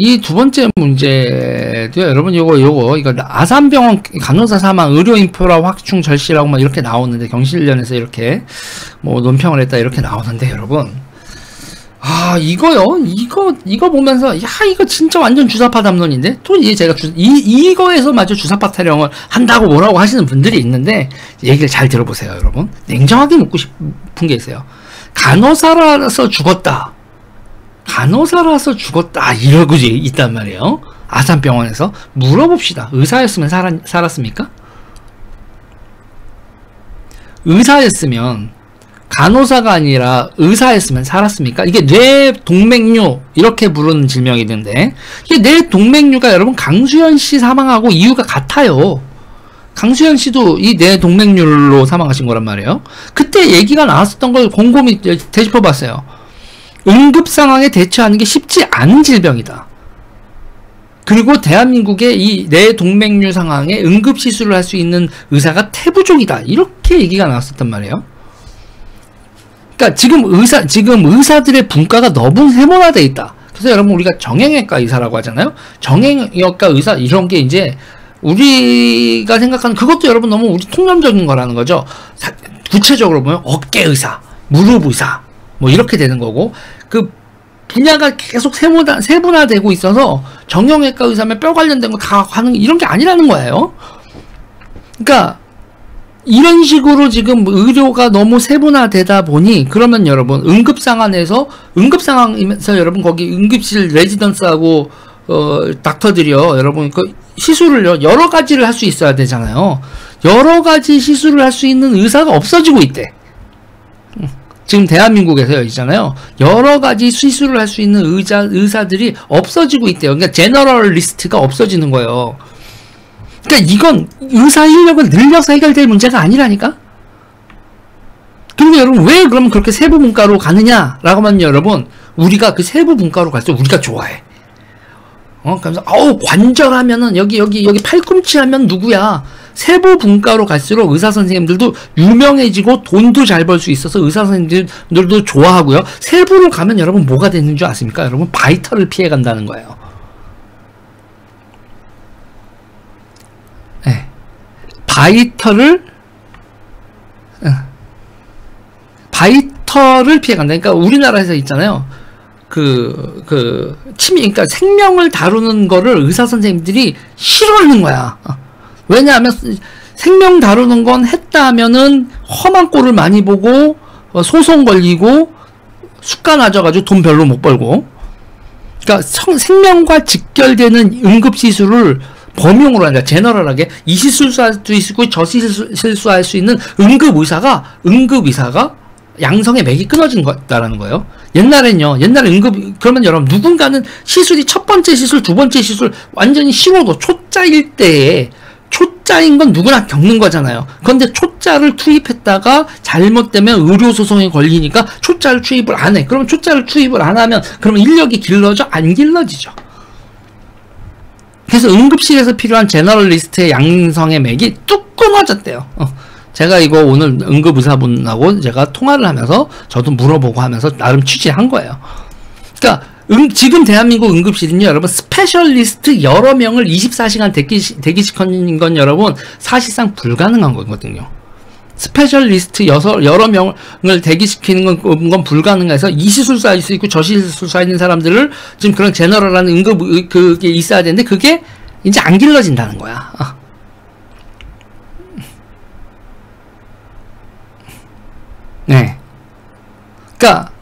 이 두 번째 문제도요, 여러분, 이거 아산병원 간호사 사망, 의료 인프라 확충 절실하고 막 이렇게 나오는데, 경실련에서 이렇게 뭐 논평을 했다 이렇게 나오는데, 여러분, 이거 보면서, 야, 이거 진짜 완전 주사파 담론인데? 또 이제 제가 이거에서 마저 주사파 타령을 한다고 뭐라고 하시는 분들이 있는데, 얘기를 잘 들어보세요, 여러분. 냉정하게 묻고 싶은 게 있어요. 간호사라서 죽었다. 이러고 있단 말이에요. 아산병원에서. 물어봅시다. 의사였으면 살았습니까? 의사였으면, 간호사가 아니라 의사였으면 살았습니까? 이게 뇌동맥류, 이렇게 부르는 질병이던데, 이게 뇌동맥류가 여러분 강수현 씨 사망하고 이유가 같아요. 강수현 씨도 이 뇌동맥류로 사망하신 거란 말이에요. 그때 얘기가 나왔었던 걸 곰곰이 되짚어 봤어요. 응급 상황에 대처하는 게 쉽지 않은 질병이다. 그리고 대한민국의 이 뇌동맥류 상황에 응급 시술을 할 수 있는 의사가 태부족이다. 이렇게 얘기가 나왔었단 말이에요. 그러니까 지금 의사들의 분과가 너무 세분화되어 있다. 그래서 여러분, 우리가 정형외과 의사라고 하잖아요. 정형외과 의사, 이런 게 이제 우리가 생각하는, 그것도 여러분 너무 우리 통념적인 거라는 거죠. 구체적으로 보면 어깨 의사, 무릎 의사, 뭐 이렇게 되는 거고, 그 분야가 계속 세분화되고 있어서 정형외과 의사면 뼈 관련된 거 다 하는, 이런 게 아니라는 거예요. 그러니까 이런 식으로 지금 의료가 너무 세분화되다 보니, 그러면 여러분, 응급상황에서 여러분, 거기 응급실 레지던스하고 닥터들이요, 여러분, 그 시술을요, 여러 가지를 할 수 있어야 되잖아요. 여러 가지 시술을 할 수 있는 의사가 없어지고 있대. 지금 대한민국에서 있잖아요. 여러 가지 시술을 할 수 있는 의사들이 없어지고 있대요. 그러니까 제너럴리스트가 없어지는 거예요. 그러니까 이건 의사 인력을 늘려서 해결될 문제가 아니라니까? 그리고 여러분, 왜 그러면 그렇게 세부 분과로 가느냐라고 하면, 여러분, 우리가 그 세부 분과로 갈수록 우리가 좋아해. 그래서, 관절하면은, 여기 팔꿈치 하면 누구야? 세부 분과로 갈수록 의사 선생님들도 유명해지고 돈도 잘 벌 수 있어서 의사 선생님들도 좋아하고요. 세부로 가면 여러분 뭐가 되는 줄 아십니까? 여러분, 바이터를 피해 간다는 거예요. 네. 바이터를 피해 간다. 그러니까 우리나라에서 있잖아요. 그러니까 생명을 다루는 거를 의사 선생님들이 싫어하는 거야. 왜냐하면 생명 다루는 건 했다 하면은 험한 꼴을 많이 보고 소송 걸리고 숙가 낮아가지고 돈 별로 못 벌고, 그러니까 생명과 직결되는 응급시술을 범용으로 하니까 제너럴하게 이 시술도 할 수 있고 저 시술할 수 있는 응급의사가 양성의 맥이 끊어진 거다라는 거예요. 옛날에 그러면 여러분, 누군가는 시술이 첫 번째 시술, 두 번째 시술 완전히 쉬워도 초짜일 때에, 초짜인 건 누구나 겪는 거잖아요. 그런데 초짜를 투입했다가 잘못되면 의료소송에 걸리니까 초짜를 투입을 안 해. 그러면 초짜를 투입을 안 하면, 그러면 인력이 길러져? 안 길러지죠. 그래서 응급실에서 필요한 제너럴리스트의 양성의 맥이 뚝 끊어졌대요. 제가 이거 오늘 응급의사분하고 제가 통화를 하면서 저도 물어보고 하면서 나름 취재한 거예요. 그러니까 지금 대한민국 응급실은요, 여러분, 스페셜리스트 여러 명을 24시간 대기시키는 건 여러분 사실상 불가능한 거거든요. 스페셜리스트 여러 명을 대기시키는 건 불가능해서 이 시술사 할 수 있고 저 시술사 있는 사람들을 지금 그런 제너럴한 그게 있어야 되는데, 그게 이제 안 길러진다는 거야. 네. 그러니까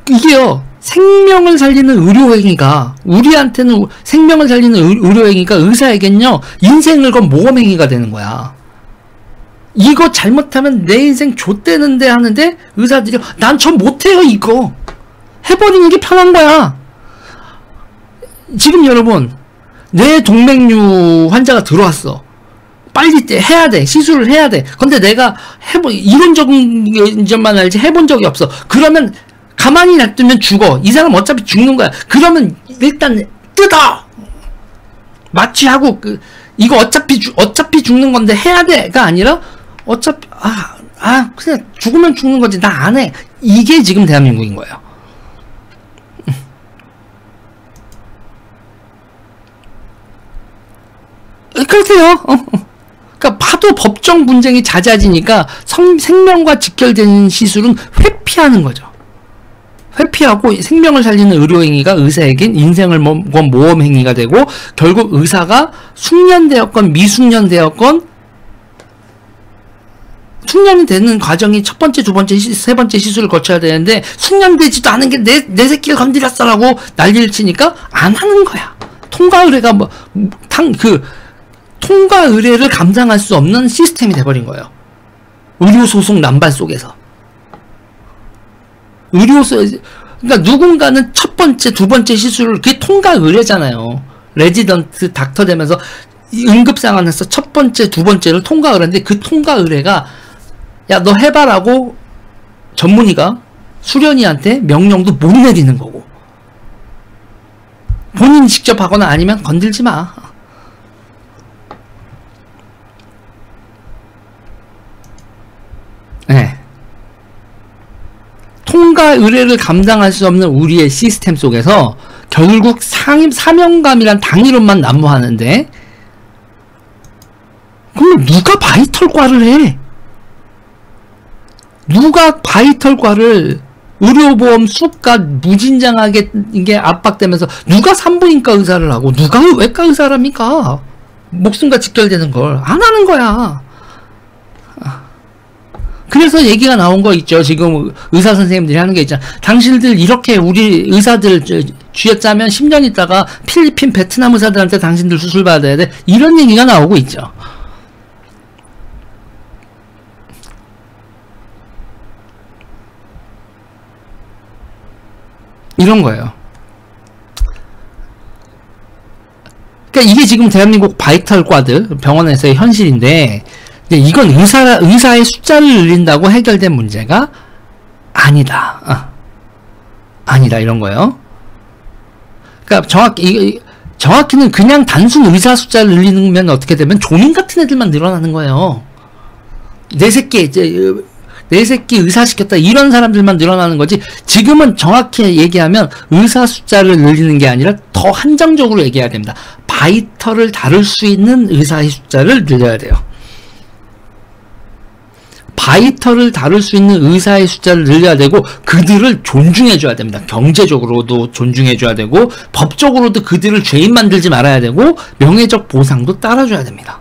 이게요, 생명을 살리는 의료행위가, 우리한테는 생명을 살리는 의료행위가 의사에겐요, 인생을 건 모험행위가 되는 거야. 이거 잘못하면 내 인생 좆되는데 하는데, 의사들이 난 저 못해요, 이거 해버리는 게 편한 거야. 지금 여러분, 뇌동맥류 환자가 들어왔어. 빨리 해야 돼. 시술을 해야 돼. 근데 내가 이론적인 점만 알지 해본 적이 없어. 그러면 가만히 놔두면 죽어. 이 사람 어차피 죽는 거야. 그러면 일단 뜯어! 마취하고, 이거 어차피 죽는 건데 해야 돼가 아니라, 어차피, 그냥 죽으면 죽는 거지. 나 안 해. 이게 지금 대한민국인 거예요. 하세요. 그러니까 파도 법정 분쟁이 잦아지니까 생명과 직결되는 시술은 회피하는 거죠. 회피하고 생명을 살리는 의료행위가 의사에겐 인생을 건 모험행위가 되고, 결국 의사가 숙련되었건 미숙련되었건 숙련이 되는 과정이 첫 번째, 두 번째, 세 번째 시술을 거쳐야 되는데, 숙련되지도 않은 게 내 새끼를 건드렸어라고 난리를 치니까 안 하는 거야. 통과 의뢰가 통과 의뢰를 감당할 수 없는 시스템이 돼버린 거예요. 의료소송 난발 속에서. 그러니까 누군가는 첫 번째, 두 번째 시술을, 그게 통과 의뢰잖아요. 레지던트 닥터 되면서 응급 상황에서 첫 번째, 두 번째를 통과 의뢰인데, 그 통과 의뢰가 야, 너 해봐라고 전문의가 수련이한테 명령도 못 내리는 거고, 본인이 직접 하거나 아니면 건들지 마. 네. 통과 의뢰를 감당할 수 없는 우리의 시스템 속에서 결국 사명감이란 당위론만 난무하는데, 그럼 누가 바이털과를 해? 누가 바이털과를, 의료보험 수가 무진장하게 이게 압박되면서 누가 산부인과 의사를 하고 누가 외과 의사를 합니까? 목숨과 직결되는 걸 안 하는 거야. 그래서 얘기가 나온 거 있죠. 지금 의사 선생님들이 하는 게 있잖아. 당신들 이렇게 우리 의사들 쥐어짜면 10년 있다가 필리핀, 베트남 의사들한테 당신들 수술 받아야 돼. 이런 얘기가 나오고 있죠. 이런 거예요. 그러니까 이게 지금 대한민국 바이털과들 병원에서의 현실인데, 이건 의사의 숫자를 늘린다고 해결된 문제가 아니다. 아니다, 이런 거예요. 그러니까 정확히는 그냥 단순 의사 숫자를 늘리면 어떻게 되면 조민 같은 애들만 늘어나는 거예요. 내 새끼 의사시켰다, 이런 사람들만 늘어나는 거지. 지금은 정확히 얘기하면 의사 숫자를 늘리는 게 아니라 더 한정적으로 얘기해야 됩니다. 바이털을 다룰 수 있는 의사의 숫자를 늘려야 돼요. 바이털을 다룰 수 있는 의사의 숫자를 늘려야 되고, 그들을 존중해 줘야 됩니다. 경제적으로도 존중해 줘야 되고, 법적으로도 그들을 죄인 만들지 말아야 되고, 명예적 보상도 따라줘야 됩니다.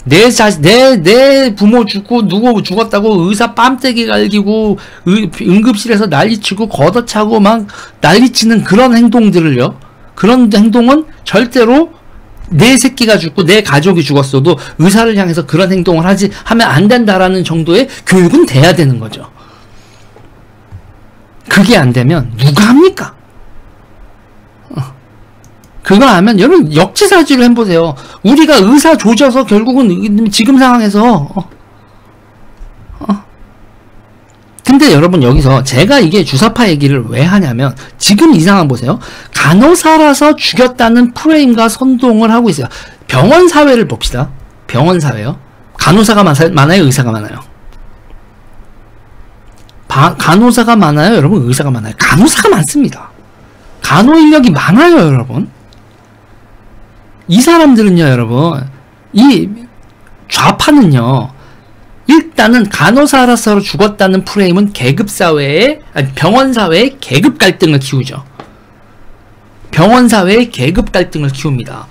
내 부모 죽고 누구 죽었다고 의사 뺨때기 갈기고 응급실에서 난리치고 걷어차고 막 난리치는 그런 행동들을요, 그런 행동은 절대로 내 새끼가 죽고 내 가족이 죽었어도 의사를 향해서 그런 행동을 하면 안 된다라는 정도의 교육은 돼야 되는 거죠. 그게 안 되면 누가 합니까? 그거 하면 여러분 역지사지로 해보세요. 우리가 의사 조져서 결국은 지금 상황에서 근데 여러분 여기서 제가 이게 주사파 얘기를 왜 하냐면, 지금 이 상황 보세요. 간호사라서 죽였다는 프레임과 선동을 하고 있어요. 병원 사회를 봅시다. 병원 사회요. 간호사가 많아요, 의사가 많아요? 간호사가 많아요, 여러분? 의사가 많아요? 간호사가 많습니다. 간호 인력이 많아요, 여러분. 이 사람들은요, 여러분, 이 좌파는요, 일단은 간호사라서 죽었다는 프레임은 병원 사회의 계급 갈등을 키우죠. 병원 사회의 계급 갈등을 키웁니다.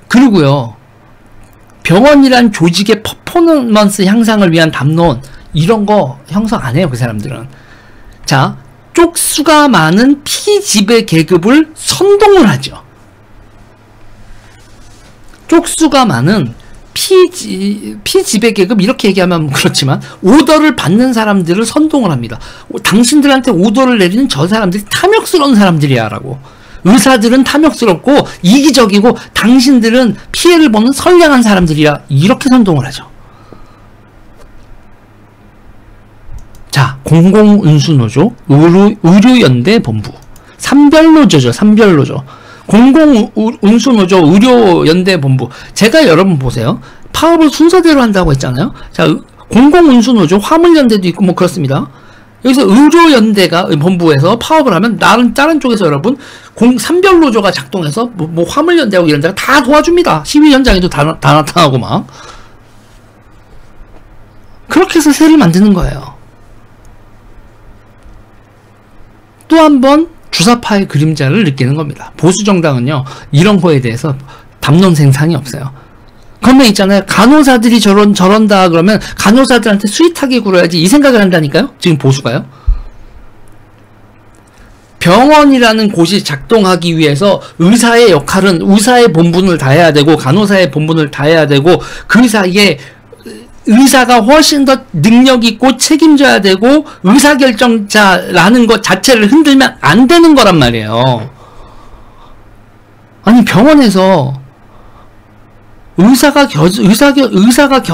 그리고요, 병원이란 조직의 퍼포먼스 향상을 위한 담론, 이런 거 형성 안 해요, 그 사람들은. 자, 쪽수가 많은 피지배 계급을 선동을 하죠. 쪽수가 많은 피지배 계급, 이렇게 얘기하면 그렇지만 오더를 받는 사람들을 선동을 합니다. 당신들한테 오더를 내리는 저 사람들이 탐욕스러운 사람들이야 라고. 의사들은 탐욕스럽고 이기적이고 당신들은 피해를 보는 선량한 사람들이야, 이렇게 선동을 하죠. 자, 공공운수노조, 의료연대본부, 산별노조죠. 산별노조, 공공운수노조, 의료연대본부. 제가 여러분 보세요. 파업을 순서대로 한다고 했잖아요. 자, 공공운수노조, 화물연대도 있고 뭐 그렇습니다. 여기서 의료연대가 본부에서 파업을 하면 다른 쪽에서 여러분 산별노조가 작동해서 뭐 화물연대하고 이런 데가 다 도와줍니다. 시위 현장에도 다 나타나고 막 그렇게 해서 세를 만드는 거예요. 또 한 번 주사파의 그림자를 느끼는 겁니다. 보수정당은요 이런 거에 대해서 담론 생산이 없어요. 그러면 있잖아요. 간호사들이 저런다 그러면 간호사들한테 스윗하게 굴어야지 이 생각을 한다니까요. 지금 보수가요. 병원이라는 곳이 작동하기 위해서 의사의 역할은 의사의 본분을 다해야 되고 간호사의 본분을 다해야 되고 그 사이에 의사가 훨씬 더 능력 있고 책임져야 되고 의사결정자라는 것 자체를 흔들면 안 되는 거란 말이에요. 아니 병원에서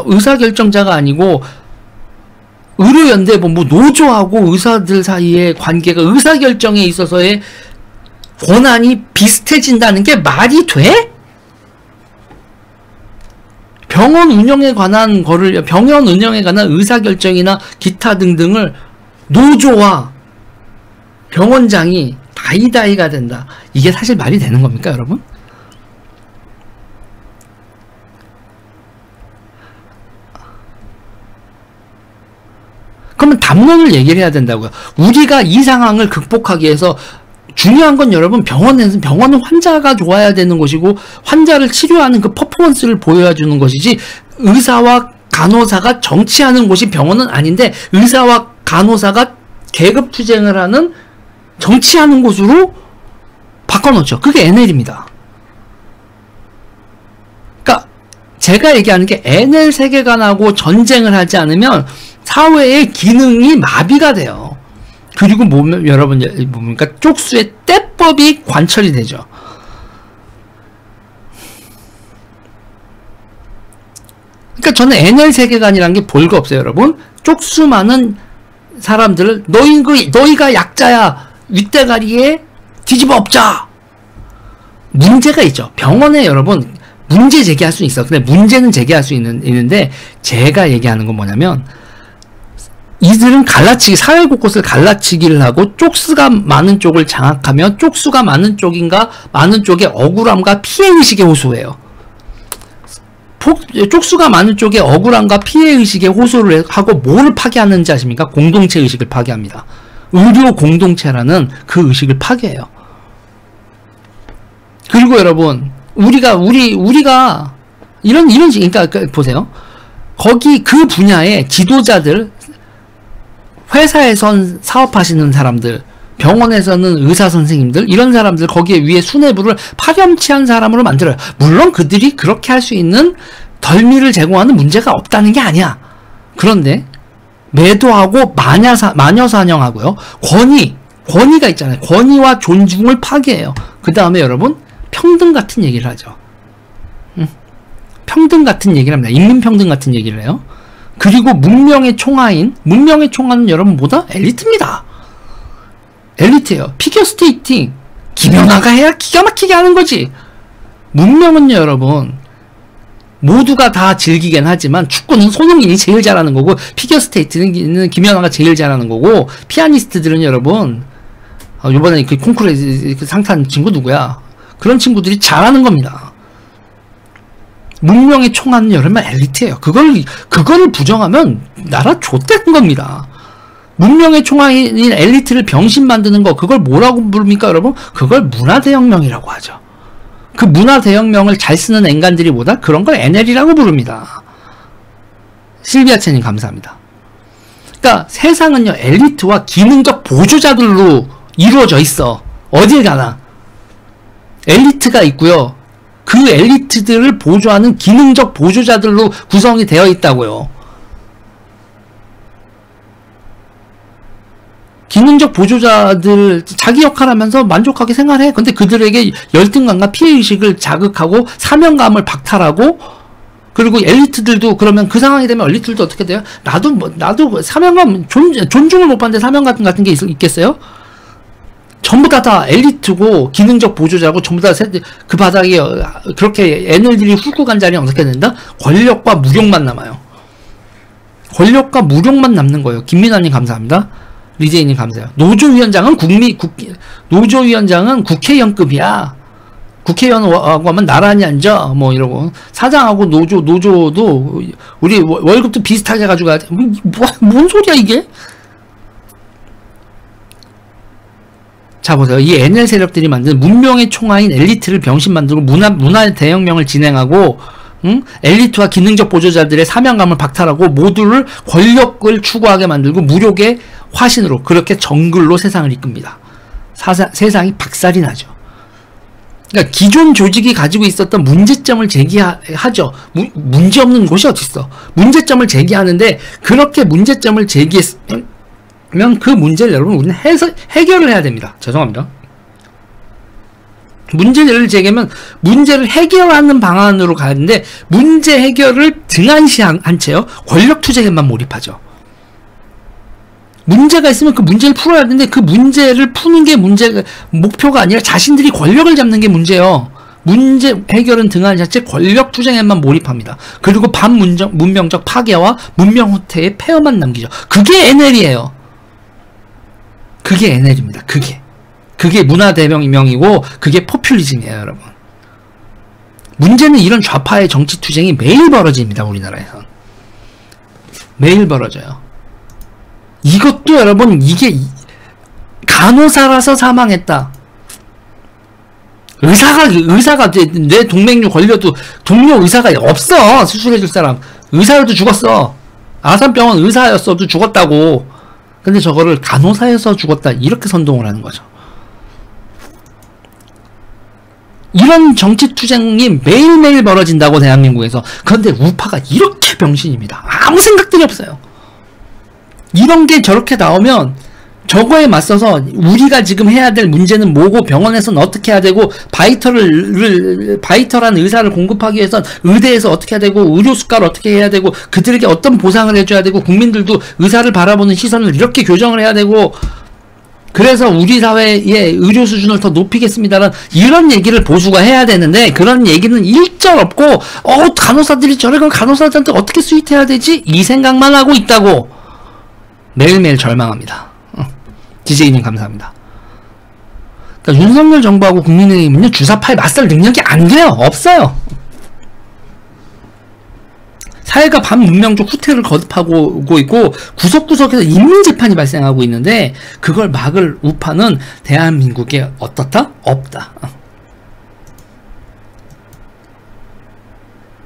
의사결정자가 아니고 의료연대본부 노조하고 의사들 사이의 관계가 의사결정에 있어서의 권한이 비슷해진다는 게 말이 돼? 병원 운영에 관한 의사결정이나 기타 등등을 노조와 병원장이 다이다이가 된다. 이게 사실 말이 되는 겁니까, 여러분? 그러면 담론을 얘기를 해야 된다고요. 우리가 이 상황을 극복하기 위해서 중요한 건 여러분 병원은 환자가 좋아야 되는 것이고 환자를 치료하는 그 퍼포먼스를 보여주는 것이지 의사와 간호사가 정치하는 곳이 병원은 아닌데 의사와 간호사가 계급투쟁을 하는 정치하는 곳으로 바꿔놓죠. 그게 NL입니다. 그러니까 제가 얘기하는 게 NL 세계관하고 전쟁을 하지 않으면 사회의 기능이 마비가 돼요. 그리고 여러분 뭡니까? 쪽수의 때법이 관철이 되죠. 그러니까 저는 NL 세계관이라는 게 볼거 없어요, 여러분. 쪽수 많은 사람들을 너희가 약자야. 윗대가리에 뒤집어 엎자. 문제가 있죠. 병원에 여러분 문제 제기할 수 있어. 근데 문제는 제기할 수 있는데 제가 얘기하는 건 뭐냐면 이들은 사회 곳곳을 갈라치기를 하고 쪽수가 많은 쪽을 장악하며 쪽수가 많은 쪽의 억울함과 피해의식에 호소해요. 쪽수가 많은 쪽의 억울함과 피해의식에 호소를 하고 뭘 파괴하는지 아십니까? 공동체 의식을 파괴합니다. 의료 공동체라는 그 의식을 파괴해요. 그리고 여러분, 우리가 그러니까 보세요. 거기 그 분야의 지도자들, 회사에선 사업하시는 사람들, 병원에서는 의사 선생님들, 이런 사람들 거기에 위에 수뇌부를 파렴치한 사람으로 만들어요. 물론 그들이 그렇게 할 수 있는 덜미를 제공하는 문제가 없다는 게 아니야. 그런데 매도하고 마녀 사냥하고요. 권위가 있잖아요. 권위와 존중을 파괴해요. 그 다음에 여러분 평등 같은 얘기를 하죠. 평등 같은 얘기를 합니다. 인민평등 같은 얘기를 해요. 그리고 문명의 총하는 여러분 뭐다? 엘리트입니다. 엘리트예요. 피겨스케이팅 김연아가 해야 기가 막히게 하는 거지. 문명은요 여러분 모두가 다 즐기긴 하지만 축구는 손흥민이 제일 잘하는 거고 피겨스케이트는 김연아가 제일 잘하는 거고 피아니스트들은 여러분 요번에 그 콩쿠르에 상 탄 친구 누구야? 그런 친구들이 잘하는 겁니다. 문명의 총하는 여러분 엘리트예요. 그거를 부정하면 나라 좆되는 겁니다. 문명의 총하인 엘리트를 병신 만드는 거 그걸 뭐라고 부릅니까 여러분? 그걸 문화대혁명이라고 하죠. 그 문화대혁명을 잘 쓰는 앵간들이 뭐다? 그런 걸 NL이라고 부릅니다. 실비아체님 감사합니다. 그러니까 세상은요 엘리트와 기능적 보조자들로 이루어져 있어. 어딜 가나 엘리트가 있고요. 그 엘리트들을 보조하는 기능적 보조자들로 구성이 되어 있다고요. 기능적 보조자들 자기 역할 하면서 만족하게 생활해. 근데 그들에게 열등감과 피해의식을 자극하고 사명감을 박탈하고 그리고 엘리트들도 그러면 그 상황이 되면 엘리트들도 어떻게 돼요? 나도 사명감 존중을 못 받는데 사명감 같은 게 있겠어요? 전부 다 엘리트고 기능적 보조자고 전부 다 그 바닥에 그렇게 애널들이 훑고 간 자리는 어떻게 된다? 권력과 무력만 남아요. 권력과 무력만 남는 거예요. 김민아님 감사합니다. 리제이님 감사해요. 노조위원장은 국회의원급이야. 국회의원하고 하면 나란히 앉아. 뭐 이러고. 사장하고 노조도 우리 월급도 비슷하게 가지고 가야 돼. 뭔 소리야 이게? 자 보세요. 이 NL 세력들이 만든 문명의 총화인 엘리트를 병신 만들고 문화 대혁명을 진행하고, 엘리트와 기능적 보조자들의 사명감을 박탈하고 모두를 권력을 추구하게 만들고 무력의 화신으로 그렇게 정글로 세상을 이끕니다. 세상이 박살이 나죠. 그러니까 기존 조직이 가지고 있었던 문제점을 제기하죠. 문제 없는 곳이 어딨어. 문제점을 제기하는데 그렇게 문제점을 제기했으면 그 문제를 여러분 우리는 해결을 해야 됩니다. 죄송합니다. 문제를 제기하면 문제를 해결하는 방안으로 가는데 문제 해결을 등한시한 채요. 권력 투쟁에만 몰입하죠. 문제가 있으면 그 문제를 풀어야 되는데 그 문제를 푸는 게 목표가 아니라 자신들이 권력을 잡는 게 문제예요. 문제 해결은 등한시한 채 권력 투쟁에만 몰입합니다. 그리고 반문명적 파괴와 문명 후퇴의 폐허만 남기죠. 그게 NL이에요. 그게 NL입니다. 그게 문화 대혁명이고 그게 포퓰리즘이에요, 여러분. 문제는 이런 좌파의 정치 투쟁이 매일 벌어집니다, 우리나라에서. 매일 벌어져요. 이것도 여러분, 이게 간호사라서 사망했다. 의사가 뇌 동맥류 걸려도 동료 의사가 없어. 수술해줄 사람. 의사여도 죽었어. 아산병원 의사였어도 죽었다고. 근데 저거를 간호사여서 죽었다. 이렇게 선동을 하는 거죠. 이런 정치 투쟁이 매일매일 벌어진다고, 대한민국에서. 그런데 우파가 이렇게 병신입니다. 아무 생각들이 없어요. 이런 게 저렇게 나오면 저거에 맞서서 우리가 지금 해야 될 문제는 뭐고, 병원에서는 어떻게 해야 되고, 바이털한 의사를 공급하기 위해선 의대에서 어떻게 해야 되고, 의료 수가를 어떻게 해야 되고, 그들에게 어떤 보상을 해줘야 되고, 국민들도 의사를 바라보는 시선을 이렇게 교정을 해야 되고, 그래서 우리 사회의 의료 수준을 더 높이겠습니다라는 이런 얘기를 보수가 해야 되는데, 그런 얘기는 일절 없고, 간호사들이 저래가 간호사들한테 어떻게 스윗해야 되지? 이 생각만 하고 있다고 매일매일 절망합니다. DJ님 감사합니다. 그러니까 윤석열 정부하고 국민의힘은요, 주사파에 맞설 능력이 안 돼요. 없어요. 사회가 반문명적 후퇴를 거듭하고 있고, 구석구석에서 인민재판이 발생하고 있는데, 그걸 막을 우파는 대한민국에 어떻다? 없다.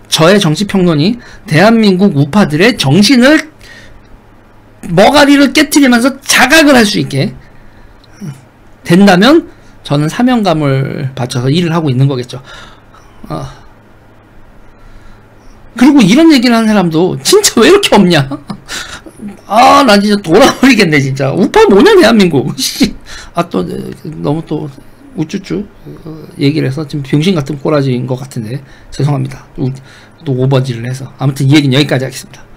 저의 정치평론이 대한민국 우파들의 정신을, 머가리를 깨트리면서 자각을 할 수 있게 된다면 저는 사명감을 바쳐서 일을 하고 있는 거겠죠. 그리고 이런 얘기를 하는 사람도 진짜 왜 이렇게 없냐? 난 진짜 돌아버리겠네, 진짜. 우파 뭐냐, 대한민국. 또 너무 또 우쭈쭈 얘기를 해서 지금 병신 같은 꼬라지인 것 같은데 죄송합니다. 또 오버질을 해서. 아무튼 이 얘기는 여기까지 하겠습니다.